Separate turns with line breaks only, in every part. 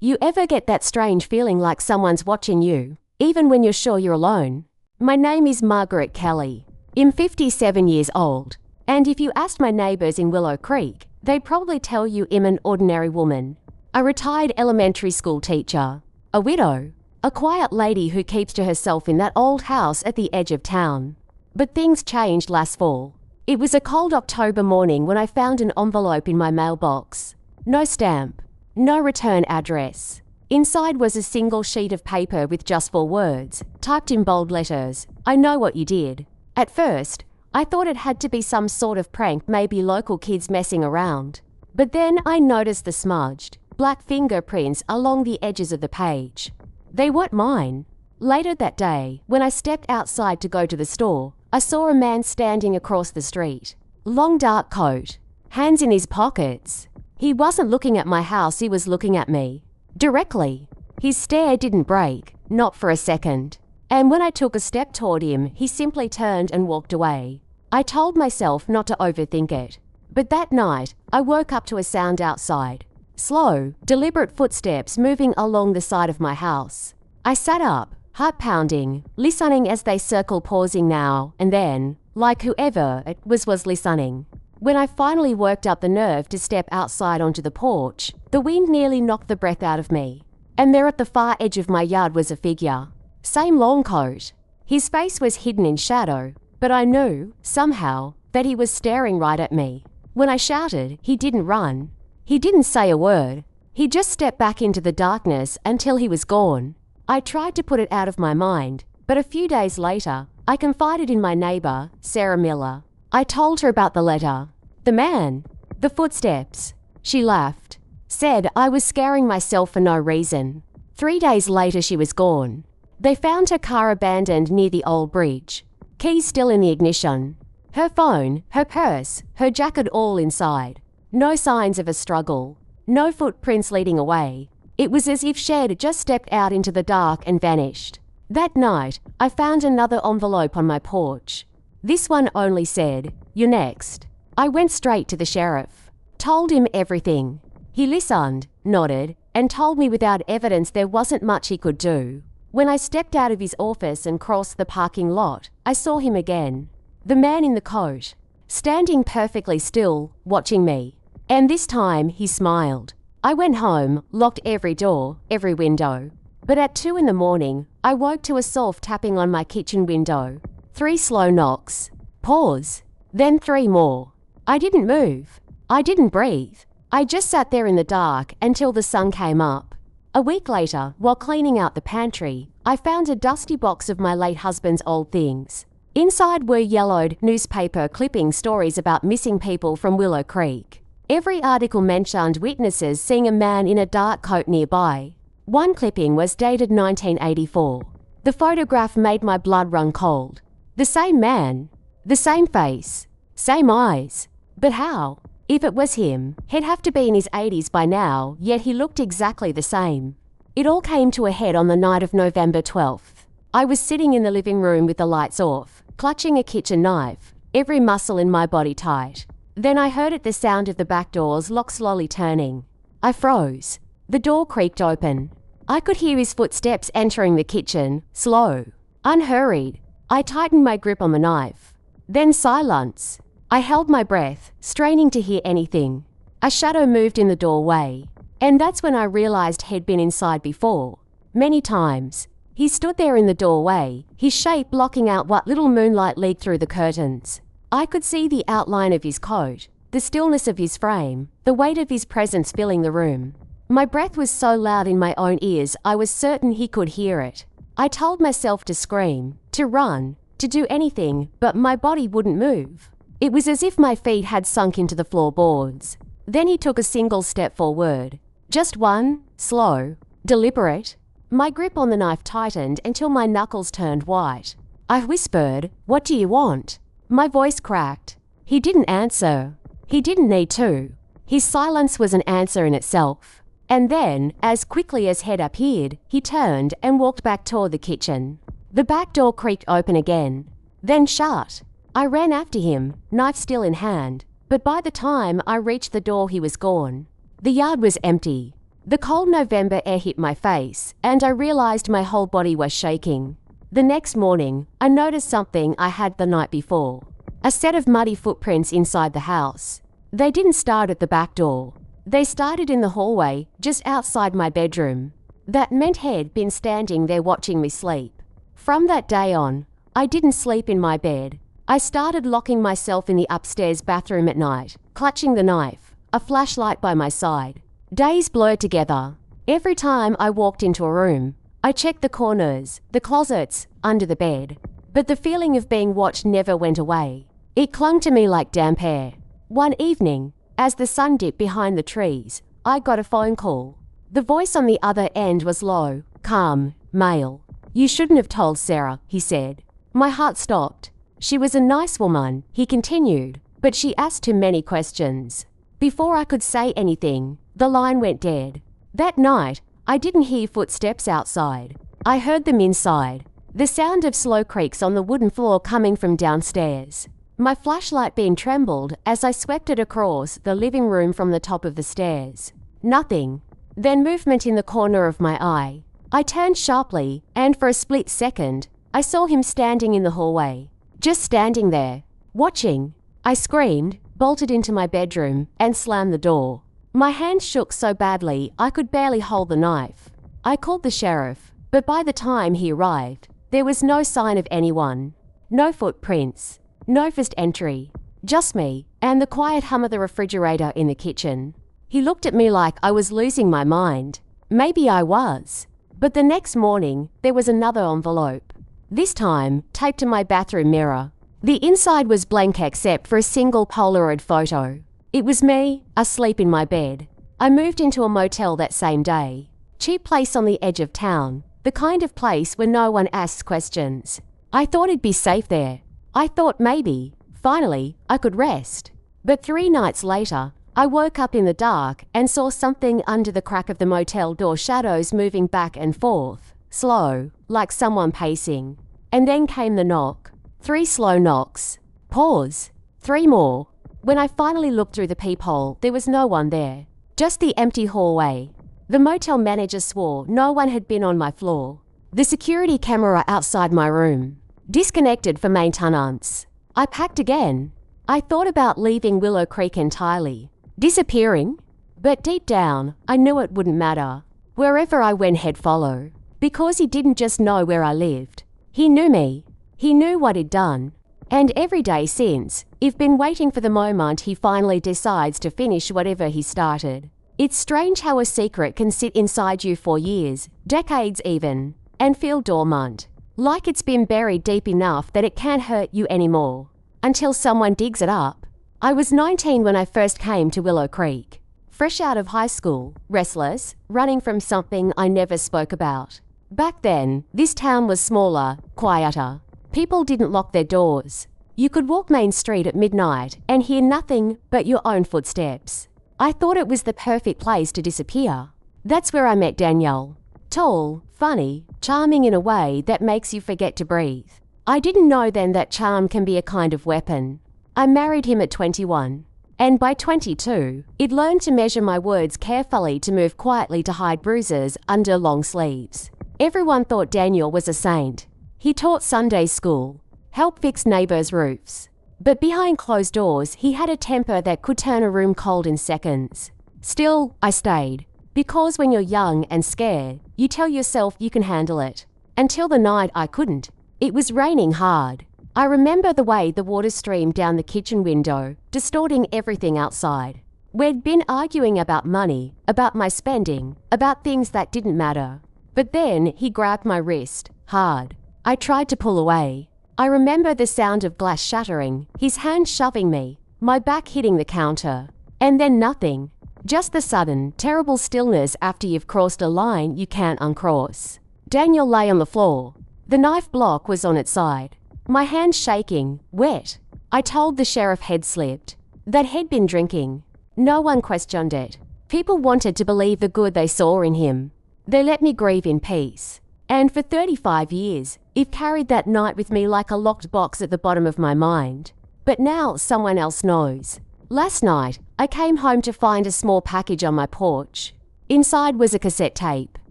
You ever get that strange feeling like someone's watching you, even when you're sure you're alone? My name is Margaret Kelly. I'm 57 years old, and if you asked my neighbours in Willow Creek, they'd probably tell you I'm an ordinary woman. A retired elementary school teacher, a widow, a quiet lady who keeps to herself in that old house at the edge of town. But things changed last fall. It was a cold October morning when I found an envelope in my mailbox. No stamp, no return address. Inside was a single sheet of paper with just 4 words, typed in bold letters. I know what you did. At first, I thought it had to be some sort of prank, maybe local kids messing around. But then I noticed the smudged, black fingerprints along the edges of the page. They weren't mine. Later that day, when I stepped outside to go to the store, I saw a man standing across the street. Long dark coat, hands in his pockets. He wasn't looking at my house, he was looking at me. Directly. His stare didn't break, not for a second. And when I took a step toward him, he simply turned and walked away. I told myself not to overthink it. But that night, I woke up to a sound outside. Slow, deliberate footsteps moving along the side of my house. I sat up, heart pounding, listening as they circled, pausing now and then, like whoever it was listening. When I finally worked up the nerve to step outside onto the porch, the wind nearly knocked the breath out of me. And there at the far edge of my yard was a figure. Same long coat. His face was hidden in shadow, but I knew, somehow, that he was staring right at me. When I shouted, he didn't run. He didn't say a word. He just stepped back into the darkness until he was gone. I tried to put it out of my mind, but a few days later, I confided in my neighbour, Sarah Miller. I told her about the letter, the man, the footsteps. She laughed, said I was scaring myself for no reason. 3 days later, she was gone. They found her car abandoned near the old bridge. Keys still in the ignition. Her phone, her purse, her jacket all inside. No signs of a struggle. No footprints leading away. It was as if she'd just stepped out into the dark and vanished. That night, I found another envelope on my porch. This one only said, "You're next." I went straight to the sheriff. Told him everything. He listened, nodded, and told me without evidence there wasn't much he could do. When I stepped out of his office and crossed the parking lot, I saw him again. The man in the coat, standing perfectly still, watching me. And this time, he smiled. I went home, locked every door, every window. But at 2 in the morning, I woke to a soft tapping on my kitchen window. 3 slow knocks. Pause. Then 3 more. I didn't move. I didn't breathe. I just sat there in the dark until the sun came up. A week later, while cleaning out the pantry, I found a dusty box of my late husband's old things. Inside were yellowed newspaper clipping stories about missing people from Willow Creek. Every article mentioned witnesses seeing a man in a dark coat nearby. One clipping was dated 1984. The photograph made my blood run cold. The same man, the same face, same eyes. But how? If it was him, he'd have to be in his 80s by now, yet he looked exactly the same. It all came to a head on the night of November 12th. I was sitting in the living room with the lights off, clutching a kitchen knife, every muscle in my body tight. Then I heard the sound of the back door's lock slowly turning. I froze. The door creaked open. I could hear his footsteps entering the kitchen, slow, unhurried. I tightened my grip on the knife. Then silence. I held my breath, straining to hear anything. A shadow moved in the doorway. And that's when I realized he'd been inside before. Many times. He stood there in the doorway, his shape blocking out what little moonlight leaked through the curtains. I could see the outline of his coat, the stillness of his frame, the weight of his presence filling the room. My breath was so loud in my own ears I was certain he could hear it. I told myself to scream, to run, to do anything, but my body wouldn't move. It was as if my feet had sunk into the floorboards. Then he took a single step forward. Just one, slow, deliberate. My grip on the knife tightened until my knuckles turned white. I whispered, "What do you want?" My voice cracked. He didn't answer. He didn't need to. His silence was an answer in itself. And then, as quickly as head appeared, he turned and walked back toward the kitchen. The back door creaked open again, then shut. I ran after him, knife still in hand, but by the time I reached the door he was gone. The yard was empty. The cold November air hit my face, and I realized my whole body was shaking. The next morning, I noticed something I had the night before. A set of muddy footprints inside the house. They didn't start at the back door. They started in the hallway, just outside my bedroom. That meant he'd been standing there watching me sleep. From that day on, I didn't sleep in my bed. I started locking myself in the upstairs bathroom at night, clutching the knife, a flashlight by my side. Days blurred together. Every time I walked into a room, I checked the corners, the closets, under the bed. But the feeling of being watched never went away. It clung to me like damp air. One evening, as the sun dipped behind the trees, I got a phone call. The voice on the other end was low, calm, male. "You shouldn't have told Sarah," he said. My heart stopped. She was a nice woman, he continued, but she asked too many questions. Before I could say anything, the line went dead. That night, I didn't hear footsteps outside. I heard them inside. The sound of slow creaks on the wooden floor coming from downstairs. My flashlight beam trembled as I swept it across the living room from the top of the stairs. Nothing. Then movement in the corner of my eye. I turned sharply, and for a split second, I saw him standing in the hallway. Just standing there, watching. I screamed, bolted into my bedroom, and slammed the door. My hands shook so badly I could barely hold the knife. I called the sheriff, but by the time he arrived, there was no sign of anyone. No footprints. No first entry. Just me, and the quiet hum of the refrigerator in the kitchen. He looked at me like I was losing my mind. Maybe I was. But the next morning, there was another envelope. This time, taped to my bathroom mirror. The inside was blank except for a single Polaroid photo. It was me, asleep in my bed. I moved into a motel that same day. Cheap place on the edge of town. The kind of place where no one asks questions. I thought it'd be safe there. I thought maybe, finally, I could rest. But 3 nights later, I woke up in the dark and saw something under the crack of the motel door, shadows moving back and forth, slow, like someone pacing. And then came the knock. 3 slow knocks. Pause. 3 more. When I finally looked through the peephole, there was no one there. Just the empty hallway. The motel manager swore no one had been on my floor. The security camera outside my room. Disconnected for maintenance. I packed again. I thought about leaving Willow Creek entirely. Disappearing. But deep down, I knew it wouldn't matter. Wherever I went, he'd follow. Because he didn't just know where I lived. He knew me. He knew what he'd done. And every day since, I've been waiting for the moment he finally decides to finish whatever he started. It's strange how a secret can sit inside you for years, decades even, and feel dormant. Like it's been buried deep enough that it can't hurt you anymore. Until someone digs it up. I was 19 when I first came to Willow Creek. Fresh out of high school, restless, running from something I never spoke about. Back then, this town was smaller, quieter. People didn't lock their doors. You could walk Main Street at midnight and hear nothing but your own footsteps. I thought it was the perfect place to disappear. That's where I met Danielle. Tall, funny, charming in a way that makes you forget to breathe. I didn't know then that charm can be a kind of weapon. I married him at 21. And by 22, I'd learned to measure my words carefully to move quietly to hide bruises under long sleeves. Everyone thought Daniel was a saint. He taught Sunday school, helped fix neighbors' roofs. But behind closed doors, he had a temper that could turn a room cold in seconds. Still, I stayed. Because when you're young and scared, you tell yourself you can handle it. Until the night I couldn't. It was raining hard. I remember the way the water streamed down the kitchen window, distorting everything outside. We'd been arguing about money, about my spending, about things that didn't matter. But then he grabbed my wrist, hard. I tried to pull away. I remember the sound of glass shattering, his hand shoving me, my back hitting the counter. And then nothing. Just the sudden, terrible stillness after you've crossed a line you can't uncross. Daniel lay on the floor. The knife block was on its side. My hand shaking, wet. I told the sheriff he'd slipped. That he'd been drinking. No one questioned it. People wanted to believe the good they saw in him. They let me grieve in peace. And for 35 years, I've carried that night with me like a locked box at the bottom of my mind. But now someone else knows. Last night, I came home to find a small package on my porch. Inside was a cassette tape.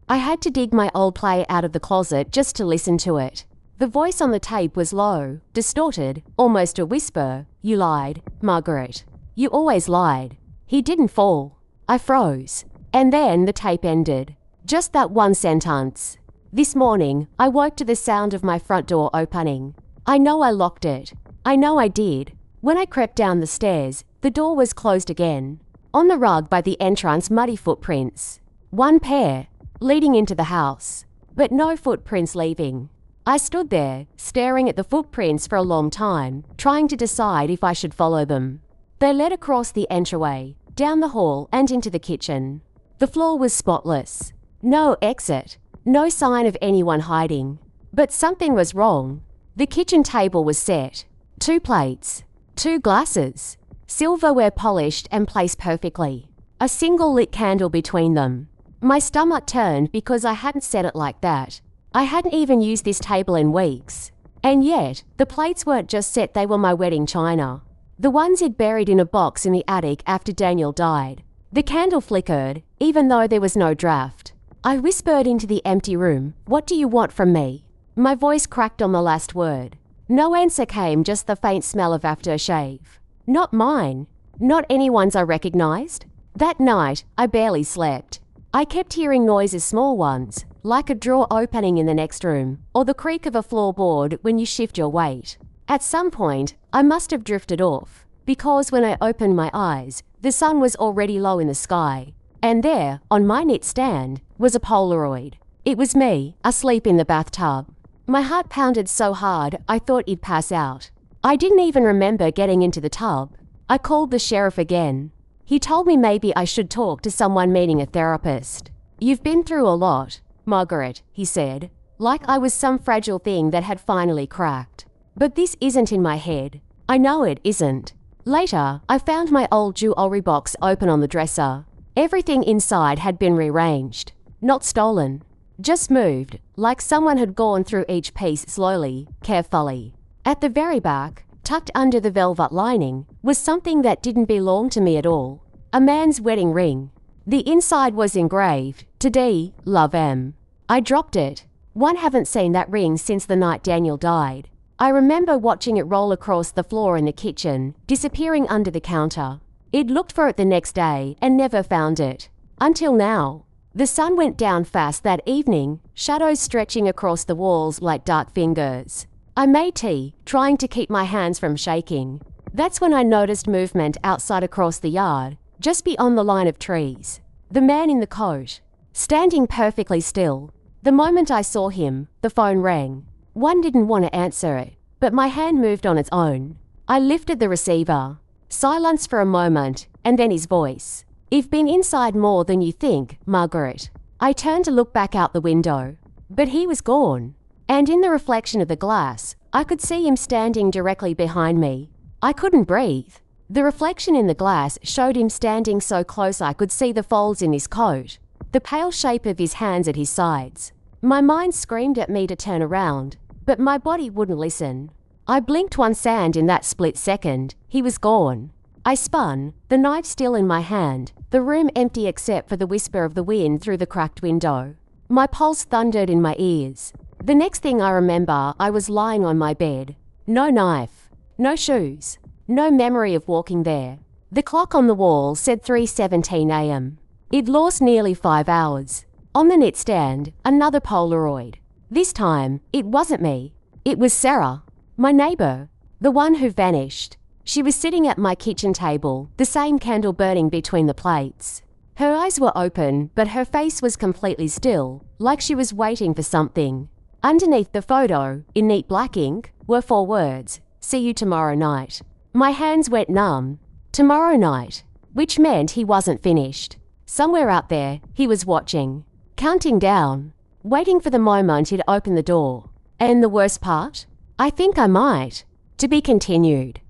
I had to dig my old player out of the closet just to listen to it. The voice on the tape was low, distorted, almost a whisper. "You lied, Margaret. You always lied." He didn't fall. I froze. And then the tape ended. Just that one sentence. This morning, I woke to the sound of my front door opening. I know I locked it. I know I did. When I crept down the stairs, the door was closed again. On the rug by the entrance, muddy footprints. One pair, leading into the house, but no footprints leaving. I stood there, staring at the footprints for a long time, trying to decide if I should follow them. They led across the entryway, down the hall and into the kitchen. The floor was spotless. No exit. No sign of anyone hiding. But something was wrong. The kitchen table was set. 2 plates. 2 glasses. Silverware polished and placed perfectly. A single lit candle between them. My stomach turned because I hadn't set it like that. I hadn't even used this table in weeks. And yet, the plates weren't just set, they were my wedding china. The ones he'd buried in a box in the attic after Daniel died. The candle flickered, even though there was no draft. I whispered into the empty room, "What do you want from me?" My voice cracked on the last word. No answer came, just the faint smell of aftershave. Not mine. Not anyone's I recognized. That night, I barely slept. I kept hearing noises, small ones, like a drawer opening in the next room, or the creak of a floorboard when you shift your weight. At some point, I must have drifted off, because when I opened my eyes, the sun was already low in the sky. And there, on my nightstand, was a Polaroid. It was me, asleep in the bathtub. My heart pounded so hard, I thought I'd pass out. I didn't even remember getting into the tub. I called the sheriff again. He told me maybe I should talk to someone, meaning a therapist. "You've been through a lot, Margaret," he said, like I was some fragile thing that had finally cracked. But this isn't in my head. I know it isn't. Later, I found my old jewelry box open on the dresser. Everything inside had been rearranged. Not stolen. Just moved, like someone had gone through each piece slowly, carefully. At the very back, tucked under the velvet lining, was something that didn't belong to me at all. A man's wedding ring. The inside was engraved, "To D, Love M." I dropped it. One, haven't seen that ring since the night Daniel died. I remember watching it roll across the floor in the kitchen, disappearing under the counter. I'd looked for it the next day and never found it. Until now. The sun went down fast that evening, shadows stretching across the walls like dark fingers. I made tea, trying to keep my hands from shaking. That's when I noticed movement outside across the yard, just beyond the line of trees. The man in the coat, standing perfectly still. The moment I saw him, the phone rang. One didn't want to answer it, but my hand moved on its own. I lifted the receiver. Silence for a moment, and then his voice. "You've been inside more than you think, Margaret." I turned to look back out the window, but he was gone. And in the reflection of the glass, I could see him standing directly behind me. I couldn't breathe. The reflection in the glass showed him standing so close I could see the folds in his coat, the pale shape of his hands at his sides. My mind screamed at me to turn around, but my body wouldn't listen. I blinked once and in that split second, he was gone. I spun, the knife still in my hand, the room empty except for the whisper of the wind through the cracked window. My pulse thundered in my ears. The next thing I remember, I was lying on my bed. No knife, no shoes, no memory of walking there. The clock on the wall said 3:17 a.m. I'd lost nearly 5 hours. On the nightstand, another Polaroid. This time, it wasn't me. It was Sarah, my neighbour, the one who vanished. She was sitting at my kitchen table, the same candle burning between the plates. Her eyes were open, but her face was completely still, like she was waiting for something. Underneath the photo, in neat black ink, were 4 words, "See you tomorrow night." My hands went numb. Tomorrow night, which meant he wasn't finished. Somewhere out there, he was watching, counting down, waiting for the moment he'd open the door. And the worst part? I think I might. To be continued.